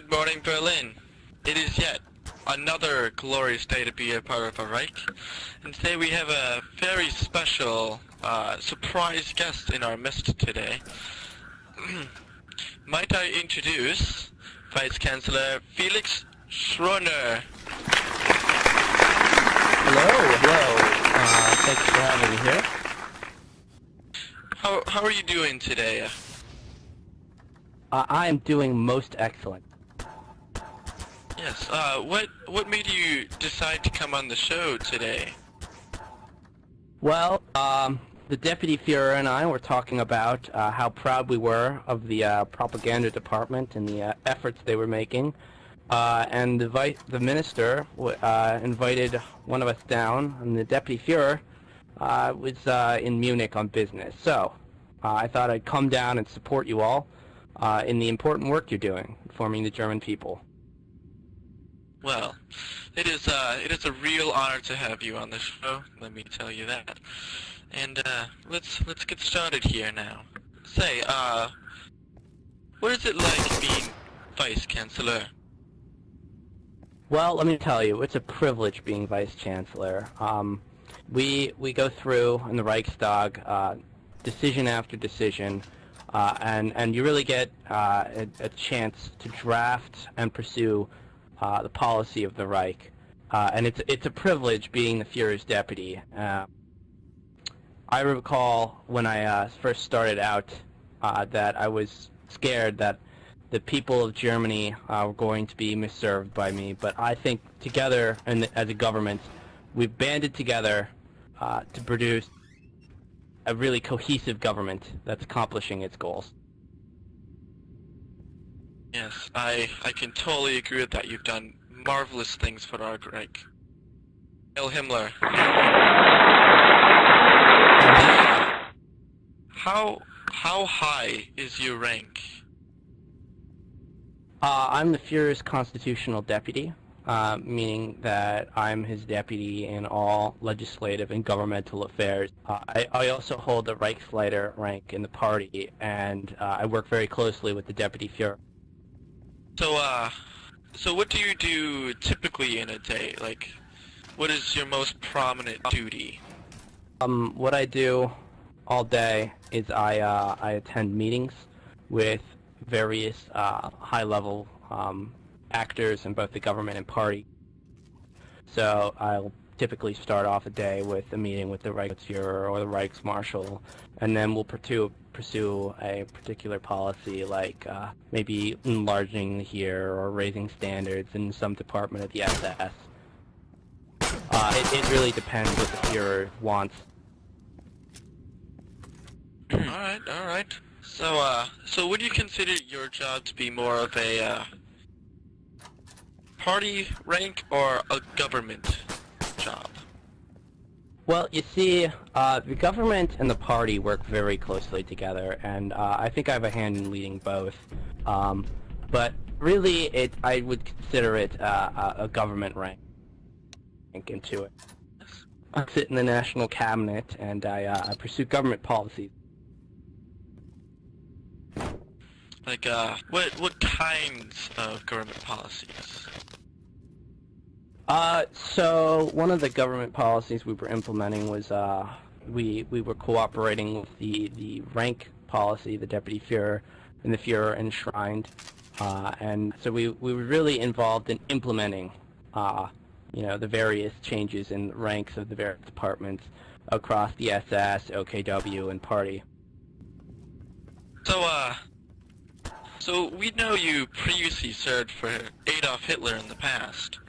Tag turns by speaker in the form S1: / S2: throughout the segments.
S1: Good morning, Berlin. It is yet another glorious day to be a part of a Reich, and today we have a very special surprise guest in our midst today. Might I introduce Vizekanzler Felix Schorner?
S2: Hello. Thanks for having me here.
S1: How are you doing today?
S2: I am doing most excellent.
S1: Yes. What made you decide to come on the show today?
S2: Well, the Deputy Führer and I were talking about how proud we were of the propaganda department and the efforts they were making, and the minister invited one of us down, and the Deputy Führer was in Munich on business. So I thought I'd come down and support you all in the important work you're doing, informing the German people.
S1: Well, it is a real honor to have you on the show. Let me tell you that. And let's get started here now. Say, what is it like being Vice Chancellor?
S2: Well, let me tell you, it's a privilege being Vice Chancellor. We go through in the Reichstag decision after decision, and you really get a chance to draft and pursue the policy of the Reich, and it's a privilege being the Führer's deputy. I recall when I first started out that I was scared that the people of Germany were going to be misserved by me, but I think together as a government, we've banded together to produce a really cohesive government that's accomplishing its goals.
S1: Yes, I can totally agree with that. You've done marvelous things for our Reich. Hail Himmler. How high is your rank?
S2: I'm the Führer's constitutional deputy, meaning that I'm his deputy in all legislative and governmental affairs. I also hold the Reichsleiter rank in the party, and I work very closely with the Deputy Führer.
S1: So what do you do typically in a day? Like, what is your most prominent duty?
S2: What I do all day is I attend meetings with various high-level actors in both the government and party. So I'll typically start off a day with a meeting with the Reichsführer or the Reichsmarshal, and then we'll pursue a particular policy, like maybe enlarging here or raising standards in some department of the SS. It really depends what the Führer wants.
S1: All right. So would you consider your job to be more of a party rank or a government job?
S2: Well, you see, the government and the party work very closely together, and I think I have a hand in leading both. But really, I would consider it a government rank into it. I sit in the national cabinet, and I pursue government policies.
S1: Like, what kinds of government policies?
S2: So one of the government policies we were implementing was we were cooperating with the rank policy, the Deputy Führer, and the Führer enshrined, and so we were really involved in implementing the various changes in the ranks of the various departments across the SS, OKW, and party.
S1: So we know you previously served for Adolf Hitler in the past.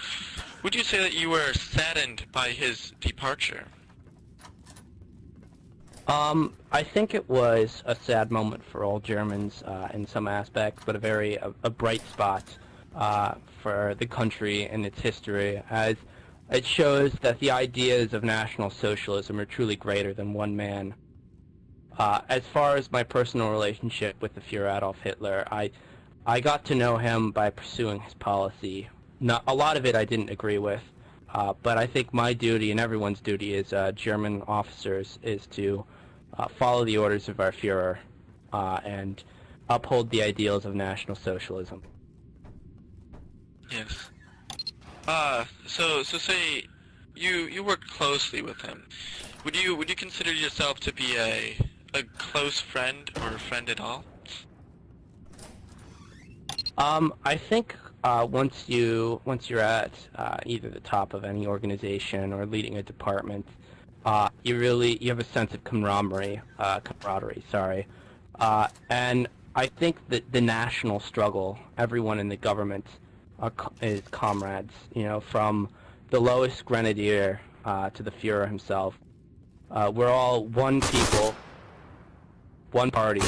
S1: Would you say that you were saddened by his departure?
S2: I think it was a sad moment for all Germans in some aspects, but a bright spot for the country and its history, as it shows that the ideas of National Socialism are truly greater than one man. As far as my personal relationship with the Führer Adolf Hitler, I got to know him by pursuing his policy. A lot of it I didn't agree with, but I think my duty and everyone's duty as German officers is to follow the orders of our Führer and uphold the ideals of National Socialism.
S1: Yes. So say you work closely with him. Would you consider yourself to be a close friend or a friend at all?
S2: I think once you're at either the top of any organization or leading a department, you have a sense of camaraderie. Sorry, and I think that the national struggle, everyone in the government is comrades. You know, from the lowest grenadier to the Führer himself. We're all one people, one party,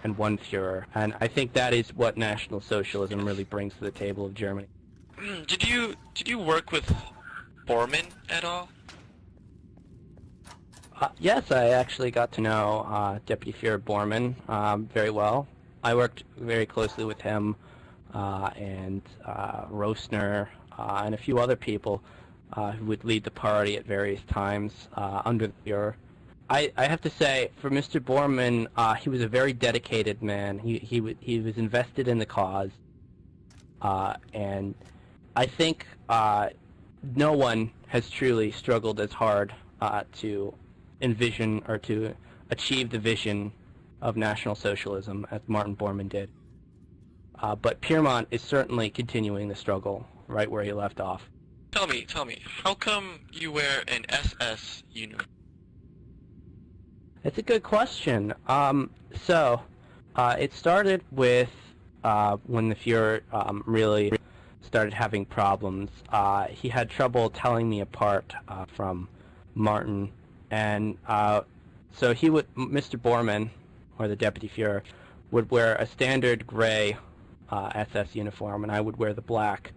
S2: and one Führer. And I think that is what National Socialism really brings to the table of Germany.
S1: Did you work with Bormann at all?
S2: Yes, I actually got to know Deputy Führer Bormann very well. I worked very closely with him and Rosner and a few other people who would lead the party at various times under the Führer. I have to say, for Mr. Bormann, he was a very dedicated man. He was invested in the cause, and I think no one has truly struggled as hard to envision or to achieve the vision of National Socialism as Martin Bormann did. But Piermont is certainly continuing the struggle right where he left off.
S1: Tell me, how come you wear an SS uniform?
S2: It's a good question. It started with when the Führer really started having problems. He had trouble telling me apart from Martin, and so Mr. Bormann, or the Deputy Führer, would wear a standard gray SS uniform, and I would wear the black.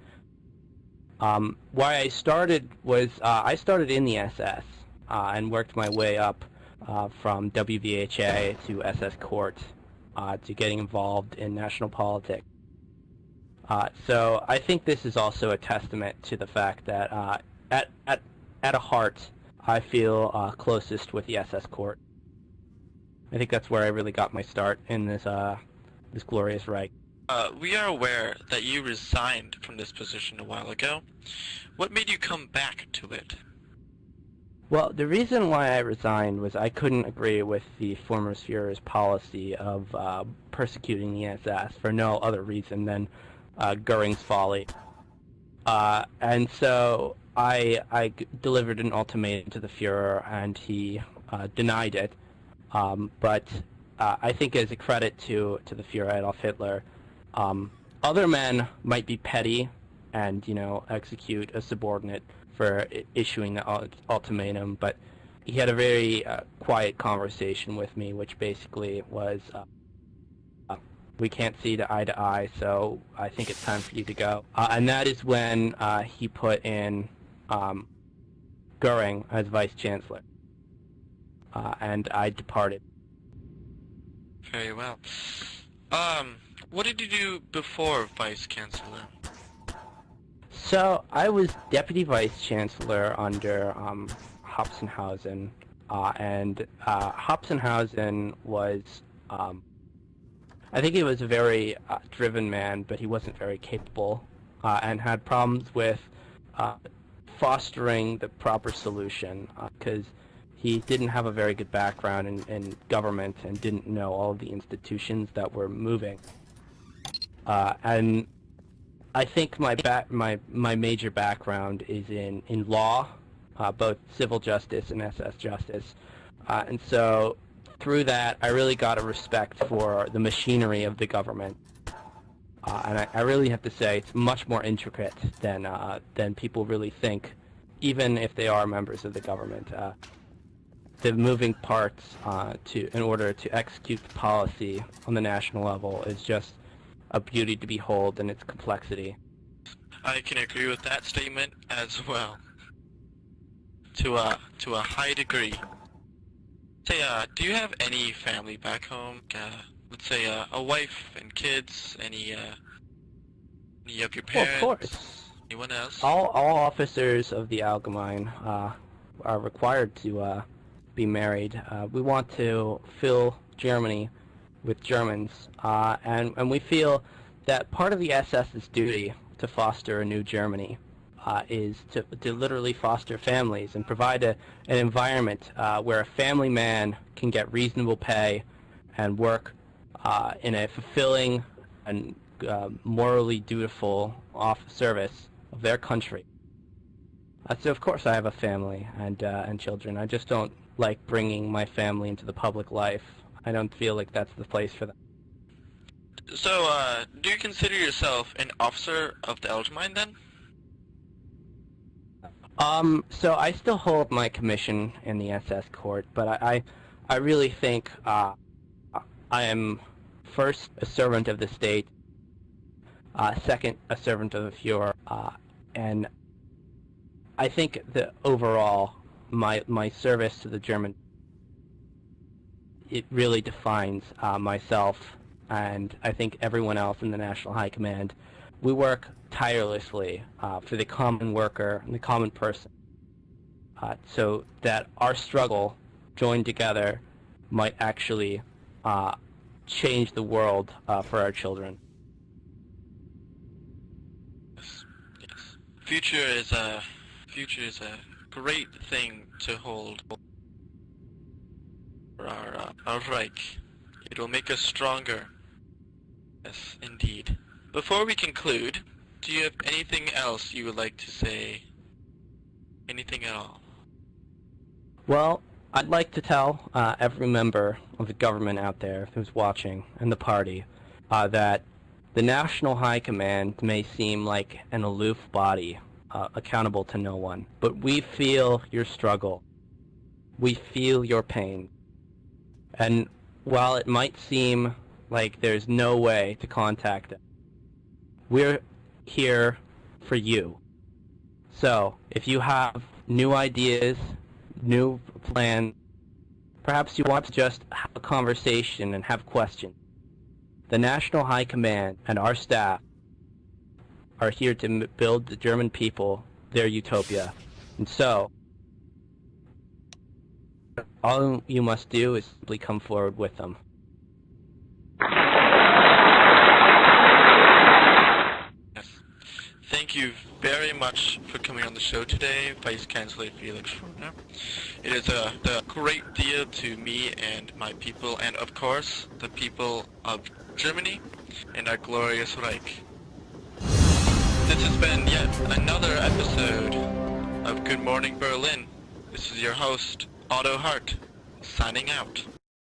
S2: Why I started was I started in the SS and worked my way up from WVHA to SS Court to getting involved in national politics. So I think this is also a testament to the fact that at a heart I feel closest with the SS Court. I think that's where I really got my start in this glorious Reich.
S1: We are aware that you resigned from this position a while ago. What made you come back to it?
S2: Well, the reason why I resigned was I couldn't agree with the former Führer's policy of persecuting the SS for no other reason than Goering's folly. And so I delivered an ultimatum to the Führer, and he denied it. But I think as a credit to the Führer, Adolf Hitler, other men might be petty and, execute a subordinate for issuing the ultimatum, but he had a very quiet conversation with me, which basically was, we can't see eye to eye, so I think it's time for you to go. And that is when he put in Goering as Vice Chancellor, and I departed.
S1: Very well. What did you do before Vice Chancellor?
S2: So I was Deputy Vice Chancellor under Hoppenhausen, and Hoppenhausen was, I think he was a very driven man, but he wasn't very capable, and had problems with fostering the proper solution, because he didn't have a very good background in government and didn't know all of the institutions that were moving. And I think my major background is in law, both civil justice and SS justice, and so through that I really got a respect for the machinery of the government, and I really have to say it's much more intricate than people really think, even if they are members of the government. The moving parts in order to execute the policy on the national level is just a beauty to behold in its complexity.
S1: I can agree with that statement as well. To a high degree. Say, do you have any family back home? Let's say a wife and kids. Any of your parents?
S2: Well, of course.
S1: Anyone else?
S2: All officers of the Allgemeine are required to be married. We want to fill Germany with Germans, and we feel that part of the SS's duty to foster a new Germany is to literally foster families and provide an environment where a family man can get reasonable pay and work in a fulfilling and morally dutiful service of their country. So of course I have a family and children. I just don't like bringing my family into the public life. I don't feel like that's the place for them.
S1: So, do you consider yourself an officer of the Allgemeine then?
S2: So I still hold my commission in the SS court, but I really think I am first a servant of the state, second a servant of the Fuhrer, and I think that overall my service to the German, it really defines myself, and I think everyone else in the National High Command. We work tirelessly for the common worker and the common person, so that our struggle joined together might actually change the world for our children.
S1: Yes. Future is a great thing to hold for our Reich. It will make us stronger. Yes, indeed. Before we conclude, do you have anything else you would like to say? Anything at all?
S2: Well, I'd like to tell every member of the government out there who's watching and the party that the National High Command may seem like an aloof body accountable to no one, but we feel your struggle. We feel your pain. And while it might seem like there's no way to contact us, we're here for you. So, if you have new ideas, new plans, perhaps you want to just have a conversation and have questions, the National High Command and our staff are here to build the German people their utopia. And so, all you must do is simply come forward with them.
S1: Thank you very much for coming on the show today, Vizekanzler Felix Schorner. It is a great deal to me and my people, and of course, the people of Germany and our glorious Reich. This has been yet another episode of Good Morning Berlin. This is your host, Otto Hardt, signing out.